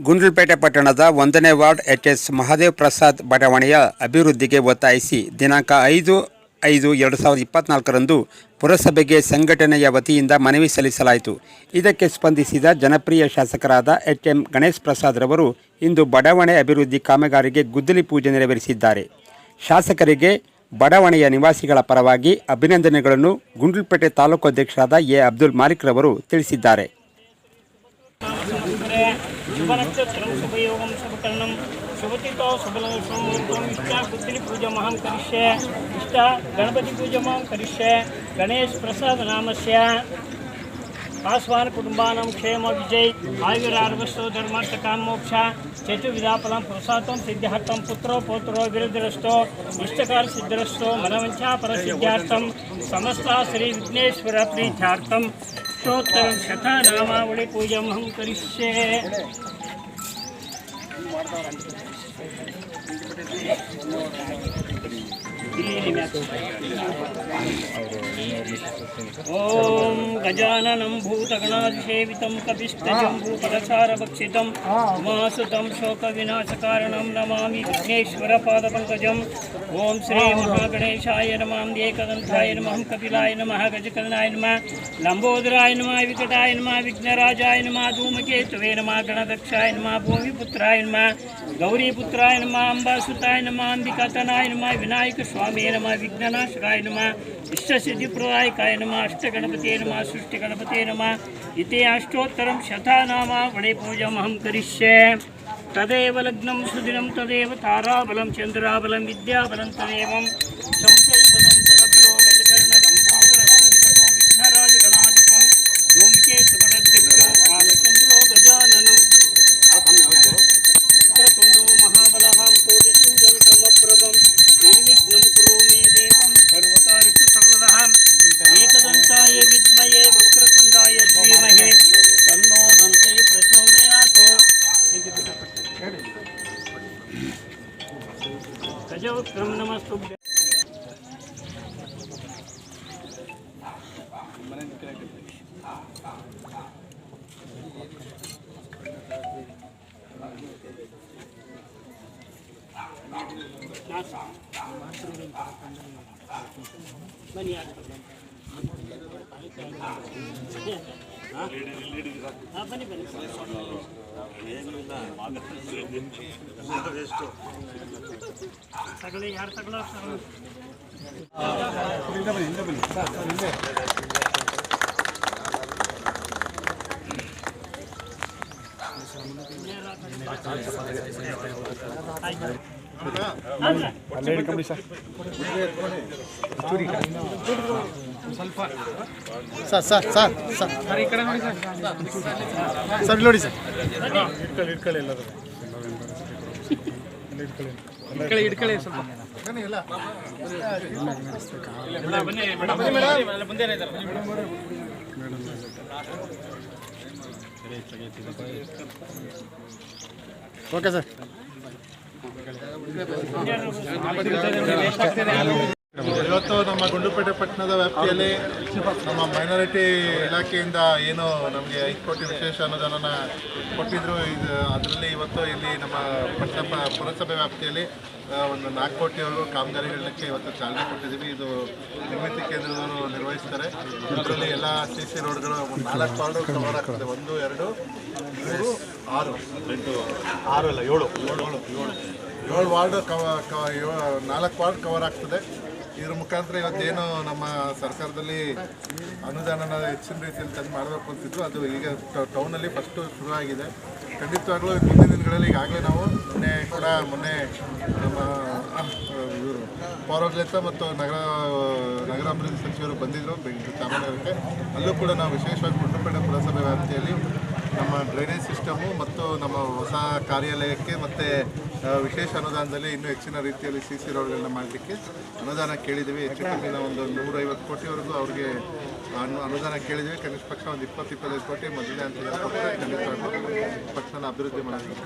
ಗುಂಡ್ಲುಪೇಟೆ ಪಟ್ಟಣದ 1ನೇ ward H Mahadev Prasad ಬಡಾವಣೆಯ ಅಭಿವೃದ್ಧಿಗೆ ಒತ್ತಾಯಿಸಿ ದಿನಾಂಕ 5/5/2024ರಂದು ಪುರಸಭೆಗೆ ಸಂಘಟನೆಯ ವತಿಯಿಂದ ಮನವಿ ಸಲ್ಲಿಸಲಾಯಿತು. ಇದಕ್ಕೆ ಸ್ಪಂದಿಸಿದ ಜನಪ್ರಿಯ ಶಾಸಕರಾದ ಎಂ ಗಣೇಶ್ ಪ್ರಸಾದ್ ರವರು ಇಂದು ಬಡಾವಣೆ ಅಭಿವೃದ್ಧಿ ಕಾಮಗಾರಿಗೆ ಗುದ್ದಲಿ ಪೂಜೆ ನೆರವೇರಿಸಿದ್ದಾರೆ. ಶಾಸಕರಿಗೆ ಬಡಾವಣೆಯ ನಿವಾಸಿಗಳ ಪರವಾಗಿ ಅಭಿನಂದನೆಗಳನ್ನು ಗುಂಡ್ಲುಪೇಟೆ ತಾಲೂಕು ಅಧ್ಯಕ್ಷರಾದ ಅಬ್ದುಲ್ ಮಾಲಿಕ್ ರವರು ತಿಳಿಸಿದ್ದಾರೆ. शुभनक्षत्रं शुभयोगं शुभकर्णं शुभतिथौ शुभलग्नं इष्टा गुद्दिली पूजामहं करिष्ये इष्टा गणपति पूजामहं करिष्ये गणेश प्रसाद नामस्य आस्वान कुटुंबानां क्षेम विजय आयुरारोग्यस्थो धर्मार्थकामोक्ष चतुर्विधाफलं पुरुषार्थं सिद्ध्यर्थं पुत्रो पौत्रो विरुद्धरस्थो इष्टकाल सिद्धरस्थो मनवंचा परसिद्ध्यार्थं समस्त श्री विघ्नेश्वर प्रीत्यार्थं स्तोत्रं शतनामावळि पूजामहं करिष्ये. ओम गजाननं भूतगणाधिसेवितं कपिस्तजम्बूफलसारभक्षितं उमासुतं शोकविनाशकारणं नमामि विघ्नेश्वरपादपङ्कजम्. ओम श्री महागणेशाय नमः, एकदन्ताय नमः, कपिलाय नमः, गजकर्णाय नमः, लंबोदराय नमः, विकटाय नमः, विघ्नराजाय नमः, धूमकेतवे नमः, गणदक्षाय नमः, भूमिपुत्राय नमः, गौरीपुत्राय नमः, अम्बासुताय नमः, अंबिकातनाय नमः, विनायक स्वामी नमः, विघ्ननाशकाय नमः, इष्टसिद्धिप्रदायकाय नमः, अष्टगणपते नमः, सृष्टिगणपते नमः इति अष्टोत्तरं शतनामावळि पूजामहं करिष्ये. तदेव लग्नं सुदिनं तदेव ताराबलं चन्द्राबलं विद्याबलं तदेवं संशयितं तदभ्यो गजकर्णलम्बोदरस्तविकटो विघ्नराजगणाधिपं धूमकेतुगणध्यक्षो कालचन्द्रो गजाननं वक्रतुण्डो महाबलः कोटिसूर्यसमप्रभं निर्विघ्नं कुरु मे देवं सर्वकार्येषु सर्वदा. एकदन्ताय विद्महे वक्रतुण्डाय धीमहि तन्नो दन्ते प्रचोदयात्. गजवक्त्रं नमस्तुभ्यं. बनी बनी बनी सगले यार सगला ಅಲ್ಲೇಡಿ ಕಂಬಳಿ ಸರ್ ಸ್ವಲ್ಪ ಸರ್ ಸರ್ ಸರ್ ಸರ್ ಈ ಕಡೆ ನೋಡಿ ಸರ್ ಸರ್ ಇಲ್ಲಿ ನೋಡಿ ಸರ್ ಇಟ್ಕೊಳ್ಳಿ ಎಲ್ಲರೂ ಇಟ್ಕೊಳ್ಳಿ ಸ್ವಲ್ಪ ಬನ್ನಿ ಎಲ್ಲ ಬನ್ನಿ ಮುಂದೆ ಓಕೆ ಸರ್. ಇವತ್ತು ನಮ್ಮ ಗುಂಡ್ಲುಪೇಟೆ ಪಟ್ಟಣದ ವ್ಯಾಪ್ತಿಯಲ್ಲಿ ನಮ್ಮ ಮೈನಾರಿಟಿ ಇಲಾಖೆಯಿಂದ ಏನು ನಮಗೆ 5 ಕೋಟಿ ವಿಶೇಷ ಅನುದಾನನ ಕೊಟ್ಟಿದ್ದರು. ಅದರಲ್ಲಿ ಇವತ್ತು ಇಲ್ಲಿ ನಮ್ಮ ಪಟ್ಟಣ ಪುರಸಭೆ ವ್ಯಾಪ್ತಿಯಲ್ಲಿ ಒಂದು 4 ಕೋಟಿವರೆಗೂ ಕಾಮಗಾರಿಗಳಕ್ಕೆ ಇವತ್ತು ಚಾಲನೆ ಕೊಟ್ಟಿದ್ದೀವಿ. ಇದು ನಿರ್ಮಿತಿ ಕೇಂದ್ರದವರು ನಿರ್ವಹಿಸ್ತಾರೆ. ಅದರಲ್ಲಿ ಎಲ್ಲ CC ರೋಡ್ಗಳು 4 ವಾರ್ಡು ಕವರ್ ಆಗ್ತದೆ. 1, 2, 3, 6, 7 ವಾರ್ಡ್ 4 ವಾರ್ಡ್ ಕವರ್ ಆಗ್ತದೆ. ಇದ್ರ ಮುಖಾಂತರ ಇವತ್ತೇನು ನಮ್ಮ ಸರ್ಕಾರದಲ್ಲಿ ಅನುದಾನನ ಹೆಚ್ಚಿನ ರೀತಿಯಲ್ಲಿ ತಂದು ಮಾಡಬೇಕು ಅಂತಿದ್ರು, ಅದು ಈಗ ಟೌನಲ್ಲಿ ಫಸ್ಟು ಶುರುವಾಗಿದೆ. ಖಂಡಿತವಾಗ್ಲೂ ಮುಂದಿನ ದಿನಗಳಲ್ಲಿ ಈಗಾಗಲೇ ನಾವು ಮೊನ್ನೆ ನಮ್ಮ ಇವರು ಪೌರಾಡಳಿತ ಮತ್ತು ನಗರಾಭಿವೃದ್ಧಿ ಸಚಿವರು ಬಂದಿದ್ದರು ಚಾಮರಾಜನಗರಕ್ಕೆ. ಅಲ್ಲೂ ಕೂಡ ನಾವು ವಿಶೇಷವಾಗಿ ಗುಂಡ್ಲುಪೇಟೆ ಪುರಸಭೆ ವ್ಯಾಪ್ತಿಯಲ್ಲಿ ನಮ್ಮ ಡ್ರೈನೇಜ್ ಸಿಸ್ಟಮು ಮತ್ತು ನಮ್ಮ ಹೊಸ ಕಾರ್ಯಾಲಯಕ್ಕೆ ಮತ್ತು ವಿಶೇಷ ಅನುದಾನದಲ್ಲಿ ಇನ್ನೂ ಹೆಚ್ಚಿನ ರೀತಿಯಲ್ಲಿ CC ರೋಡ್ಗಳನ್ನ ಮಾಡಲಿಕ್ಕೆ ಅನುದಾನ ಕೇಳಿದ್ದೀವಿ. ಹೆಚ್ಚು ಕಮ್ಮಿ ನಾವು ಒಂದು 150 ಕೋಟಿವರೆಗೂ ಅವ್ರಿಗೆ ಅನುದಾನ ಕೇಳಿದ್ದೀವಿ. ಕನಿಷ್ಠ ಪಕ್ಷ ಒಂದು 20-25 ಕೋಟಿ ಮೊದಲನೇ ಹಂತದಲ್ಲಿ ಕೊಟ್ಟರೆ ಖಂಡಿತವಾಗ್ಲೂ ಪಕ್ಷನ ಅಭಿವೃದ್ಧಿ ಮಾಡೋದಕ್ಕೆ